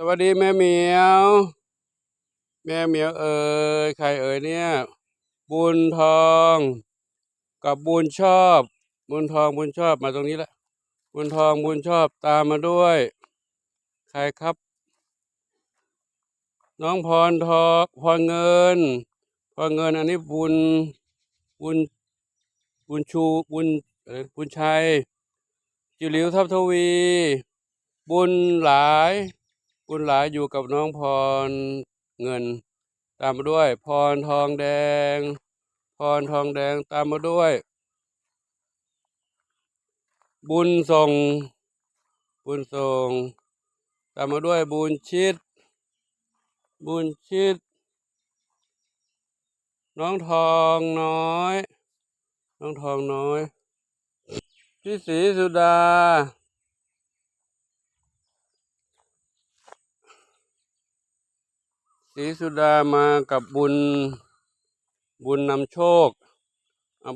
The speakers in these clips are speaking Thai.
วัสดีแม่เหมียว แม่เหมียวเอ๋ยใครเอ๋ยเนี่ย บุญทองกับบุญชอบ บุญทองบุญชอบมาตรงนี้ละบุญทองบุญชอบตามมาด้วย ใครครับ น้องพรทองพรเงินพรเงินอันนี้บุญบุญบุญชูบุญบุญชัยจิ๋วหลิวทับทวี บุญหลาย บุญหลายอยู่กับน้องพรเงิน ตามมาด้วยพรทองแดง พรทองแดงตามมาด้วย บุญส่ง บุญส่งตามมาด้วยบุญชิด บุญชิด น้องทองน้อย น้องทองน้อยพี่ศรีสุดา ศรีสุดามากับบุญ บุญนำโชค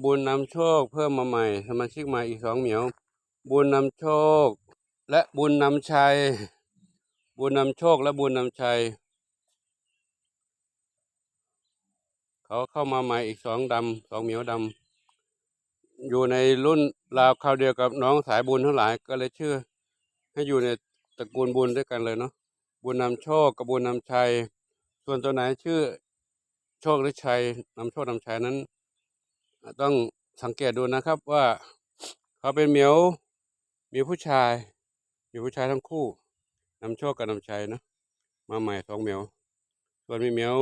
บุญนำโชคเพิ่มมาใหม่สมาชิกใหม่อีก2 เหมียว บุญนำโชคและบุญนำชัย บุญนำโชคและบุญนำชัย เขาเข้ามาใหม่อีก2 เหมียวดำอยู่ในรุ่นราวคราวเดียวกับน้องสายบุญทั้งหลายก็เลยชื่อให้อยู่ในตระกูลบุญด้วยกันเลยเนาะ บุญนำโชคกับบุญนำชัย ส่วนตัวไหนชื่อโชคหรือชัยนำโชคนำชัยนั้นต้องสังเกตดูนะครับว่าเขาเป็นเหมียวผู้ชายทั้งคู่นำโชคกับนำชัยนะมาใหม่2 เหมียว ส่วนมีเหมียว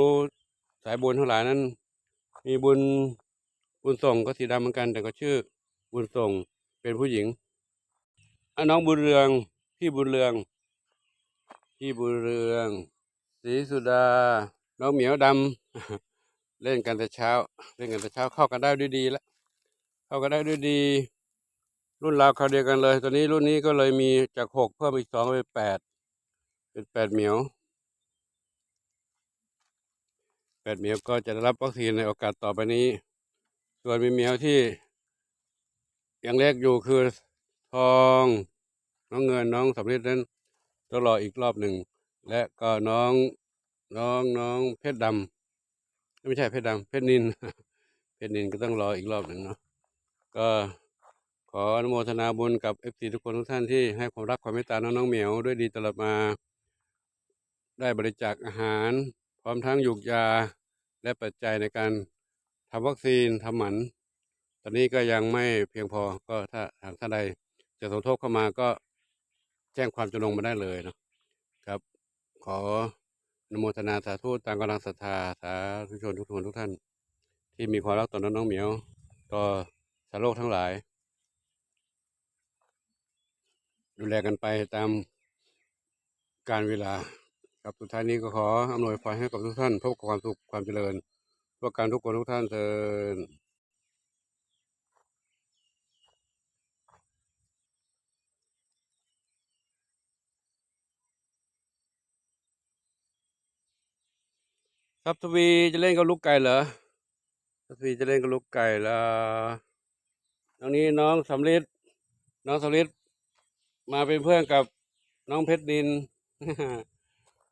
สายบุญทั้งหลายนั้นมีบุญส่งก็สีดำเหมือนกันแต่ก็ชื่อบุญส่งเป็นผู้หญิงน้องบุญเรืองพี่บุญเรืองศรีสุดาน้องเหมียวดำ เล่นกันแต่เช้าเข้ากันได้ด้วยดีแล้วเข้ากันได้ด้วยดี รุ่นราวคราวเดียวกันเลยตอนนี้รุ่นนี้ก็เลยมีจาก6เพิ่มอีก2เป็น8เป็น8 เหมียวก็จะได้รับวัคซีนในโอกาสต่อไปนี้ ส่วนมีเหมียวที่ยังเล็กอยู่คือทองน้องเงินน้องสำริดนั้นต้องรออีกรอบหนึ่งและก็น้องเพชรดำไม่ใช่เพชรดำเพชรนิน เพชรนินก็ต้องรออีกรอบหนึ่งเนาะก็ขออนุโมทนาบุญกับ FC ทุกคนทุกท่านที่ให้ความรักความเมตตาน้องเหมียวด้วยดีตลอดมาได้บริจาคอาหารพร้อมทั้งยุกยาและปัจจัยในการทำวัคซีนทำหมันตอนนี้ก็ยังไม่เพียงพอก็ถ้าหากท่านใดจะสมทบเข้ามาก็แจ้งความจำนงมาได้เลยนะครับขออนุโมทนาสาธุตามกำลังศรัทธาสาธุชนทุกคนทุกท่านที่มีความรักต่อน้องเหมียวต่อสาโลกทั้งหลายดูแลกันไปตามการเวลาครับสุดท้ายนี้ก็ขออำนวยพรให้กับทุกท่านพบกับความสุขความเจริญเพื่อการทุกคนทุกท่านเถิดทรัพย์ทวีจะเล่นกับลูกไก่เหรอทรัพย์ทวีจะเล่นกับลูกไก่แล้วตรงนี้น้องสำลิดมาเป็นเพื่อนกับน้องเพชรดิน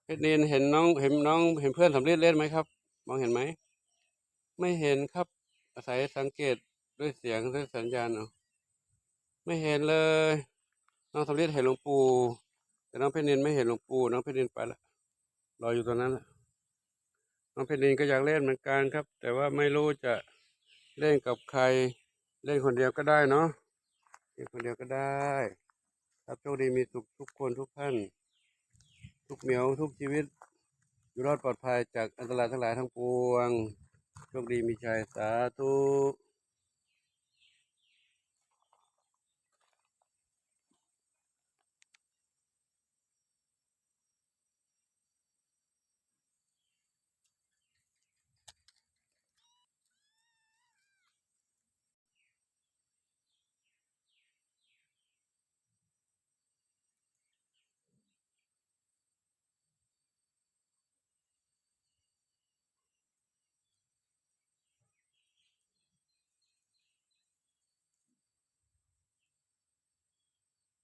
เพชรดินเห็นเพื่อนสำลิดเล่นไหมครับมองเห็นไหมไม่เห็นครับอาศัยสังเกตด้วยเสียงด้วยสัญญาณเอาไม่เห็นเลยน้องสำลิดเห็นหลวงปู่แต่น้องเพชรดินไม่เห็นหลวงปู่น้องเพชรดินไปแล้วรออยู่ตรงนั้นแหละน้องเพชรดินก็อยากเล่นเหมือนกันครับแต่ว่าไม่รู้จะเล่นกับใครเล่นคนเดียวก็ได้เนาะเล่นคนเดียวก็ได้ครับโชคดีมีสุขทุกคนทุกท่านทุกเหมียวทุกชีวิตอยู่รอดปลอดภัยจากอันตรายทั้งหลายทั้งปวงโชคดีมีชัยสาธุ